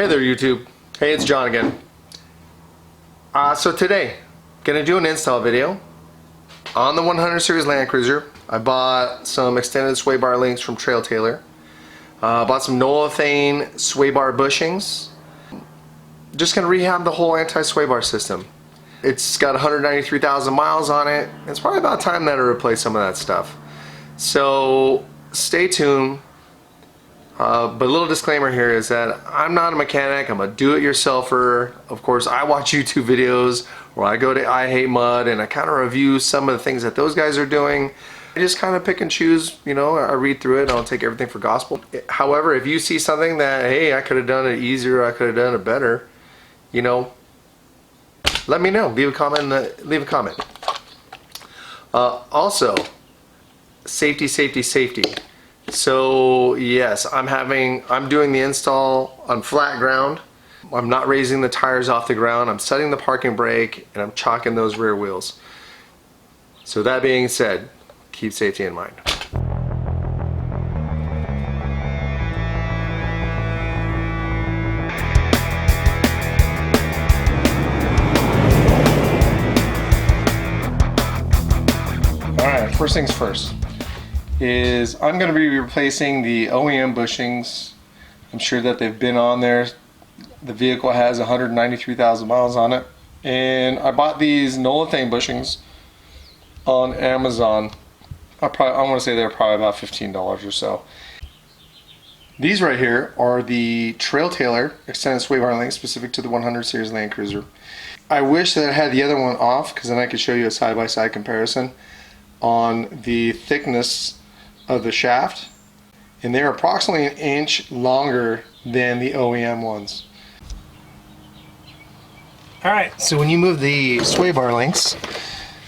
Hey there YouTube. Hey, it's John again. So today, gonna do an install video on the 100 series Land Cruiser. I bought some extended sway bar links from Trail Tailor. Bought some Noethane sway bar bushings. Just gonna rehab the whole anti-sway bar system. It's got 193,000 miles on it. It's probably about time that I replace some of that stuff. So stay tuned. But a little disclaimer here is that I'm not a mechanic, I'm a do-it-yourselfer. Of course, I watch YouTube videos, or I go to I Hate Mud and I kind of review some of the things that those guys are doing. I just kind of pick and choose, you know, I read through it and I'll take everything for gospel. However, if you see something that, hey, I could have done it easier, I could have done it better, you know, let me know. Leave a comment. Also, safety. So yes, I'm doing the install on flat ground. I'm not raising the tires off the ground. I'm setting the parking brake and I'm chalking those rear wheels. So that being said, keep safety in mind. Alright, first things first is I'm going to be replacing the OEM bushings. I'm sure that they've been on there. The vehicle has 193,000 miles on it, and I bought these Noethane bushings on Amazon. I want to say they're probably about $15 or so. These right here are the Trail Tailor extended sway bar links specific to the 100 series Land Cruiser. I wish that I had the other one off, because then I could show you a side-by-side comparison on the thickness of the shaft, and they're approximately an inch longer than the OEM ones. Alright, so when you move the sway bar links,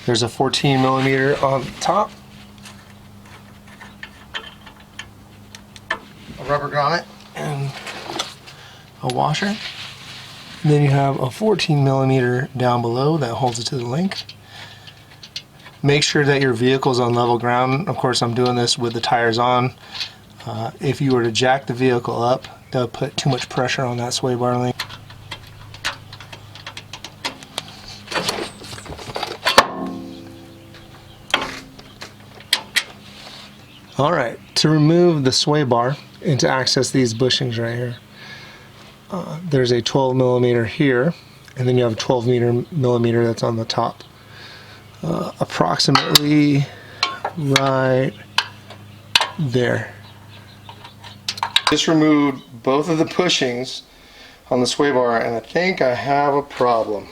there's a 14mm on top, a rubber grommet, and a washer. And then you have a 14mm down below that holds it to the link. Make sure that your vehicle's on level ground. Of course, I'm doing this with the tires on. If you were to jack the vehicle up, that would put too much pressure on that sway bar link. Alright, to remove the sway bar and to access these bushings right here, there's a 12mm here, and then you have a 12mm that's on the top. Approximately right there. Just removed both of the bushings on the sway bar, and I think I have a problem.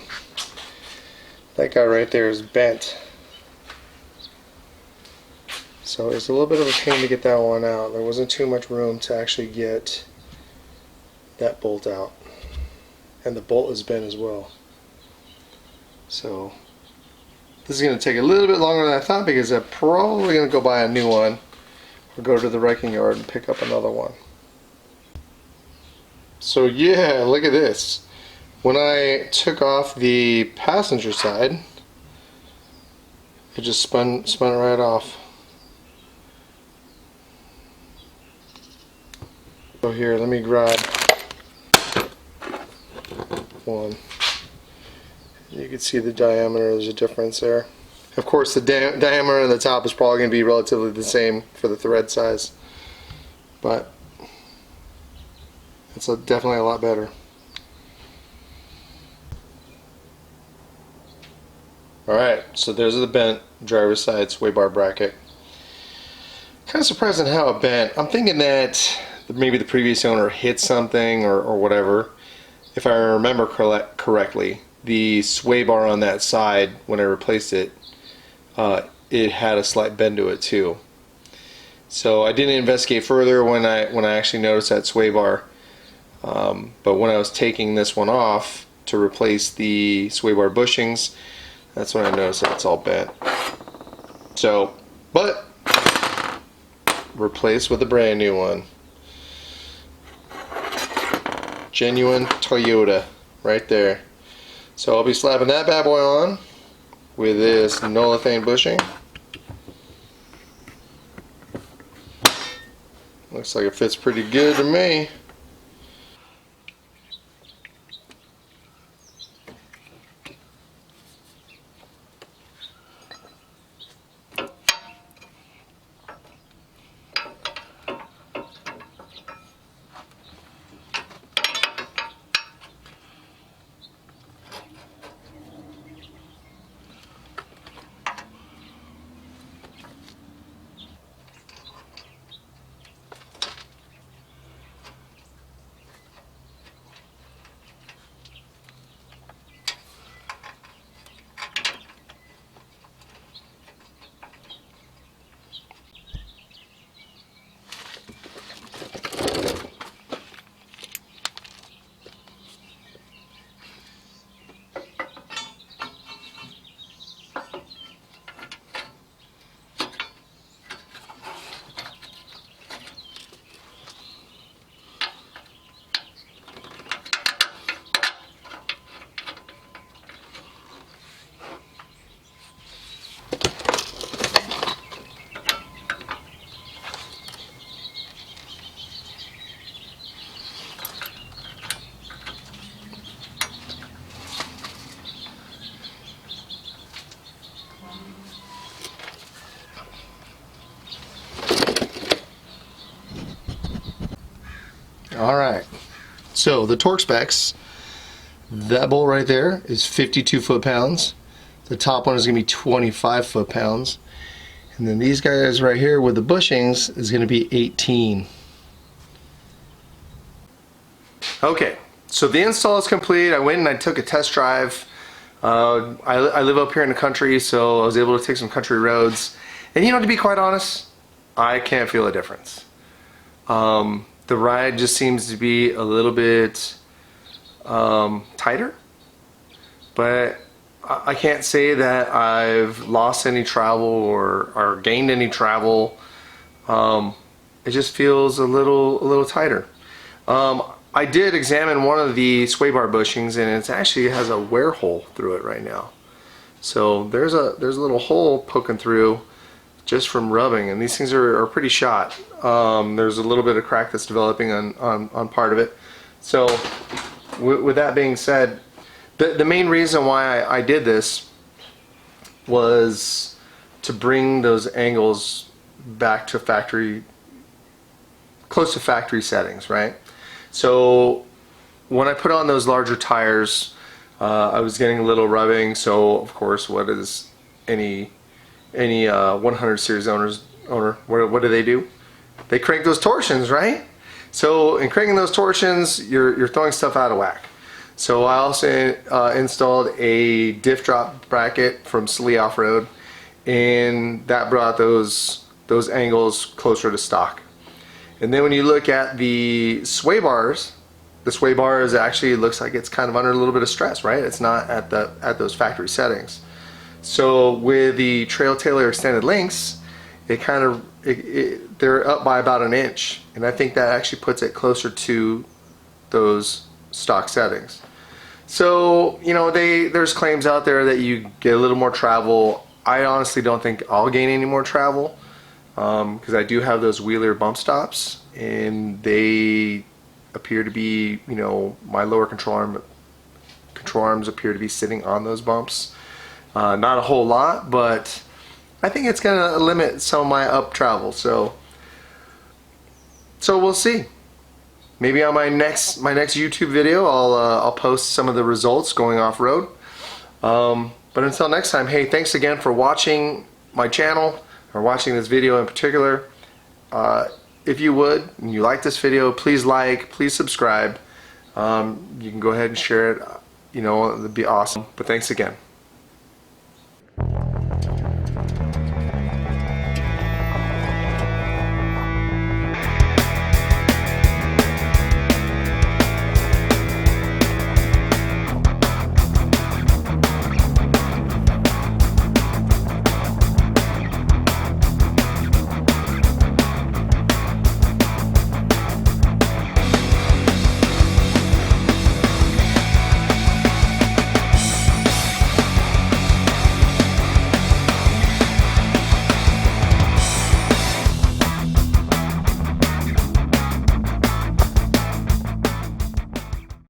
That guy right there is bent. So it's a little bit of a pain to get that one out. There wasn't too much room to actually get that bolt out. And the bolt is bent as well. So this is going to take a little bit longer than I thought, because I'm probably going to go buy a new one or go to the wrecking yard and pick up another one. So yeah, look at this. When I took off the passenger side, it just spun it right off. So here, let me grab one. You can see the diameter, there's a difference there. Of course, the diameter on the top is probably going to be relatively the same for the thread size, but it's definitely a lot better. Alright, so there's the bent driver's side sway bar bracket. Kind of surprising how it bent. I'm thinking that maybe the previous owner hit something or whatever. If I remember correctly, the sway bar on that side, when I replaced it, it had a slight bend to it too. So I didn't investigate further when I actually noticed that sway bar. But when I was taking this one off to replace the sway bar bushings, that's when I noticed that it's all bent. So, but replaced with a brand new one. Genuine Toyota right there. So I'll be slapping that bad boy on with this Noethane bushing. Looks like it fits pretty good to me. Alright, so the torque specs, that bolt right there is 52 foot-pounds. The top one is going to be 25 foot-pounds. And then these guys right here with the bushings is going to be 18. Okay, so the install is complete. I went and I took a test drive. I live up here in the country, so I was able to take some country roads. And you know, to be quite honest, I can't feel a difference. The ride just seems to be a little bit tighter, but I can't say that I've lost any travel or gained any travel. It just feels a little tighter. I did examine one of the sway bar bushings, and it actually has a wear hole through it right now. So there's a little hole poking through just from rubbing, and these things are pretty shot. There's a little bit of crack that's developing on part of it. So with that being said, the main reason why I did this was to bring those angles back to close to factory settings, right? So when I put on those larger tires, I was getting a little rubbing. So of course, what is any 100 series owner, what do? They crank those torsions, right? So in cranking those torsions, you're throwing stuff out of whack. So I also installed a diff drop bracket from Slee Off-Road, and that brought those angles closer to stock. And then when you look at the sway bars, the sway bars actually looks like it's kind of under a little bit of stress, right? It's not at those factory settings. So with the Trail Tailor extended links, they're up by about an inch, and I think that actually puts it closer to those stock settings. So you know, there's claims out there that you get a little more travel. I honestly don't think I'll gain any more travel, because I do have those wheeler bump stops, and they appear to be, you know, my lower control arms appear to be sitting on those bumps. Not a whole lot, but I think it's gonna limit some of my up travel. So we'll see. Maybe on my next YouTube video, I'll post some of the results going off road. But until next time, hey, thanks again for watching my channel, or watching this video in particular. If you would, and you like this video, please like, please subscribe. You can go ahead and share it. You know, it'd be awesome. But thanks again.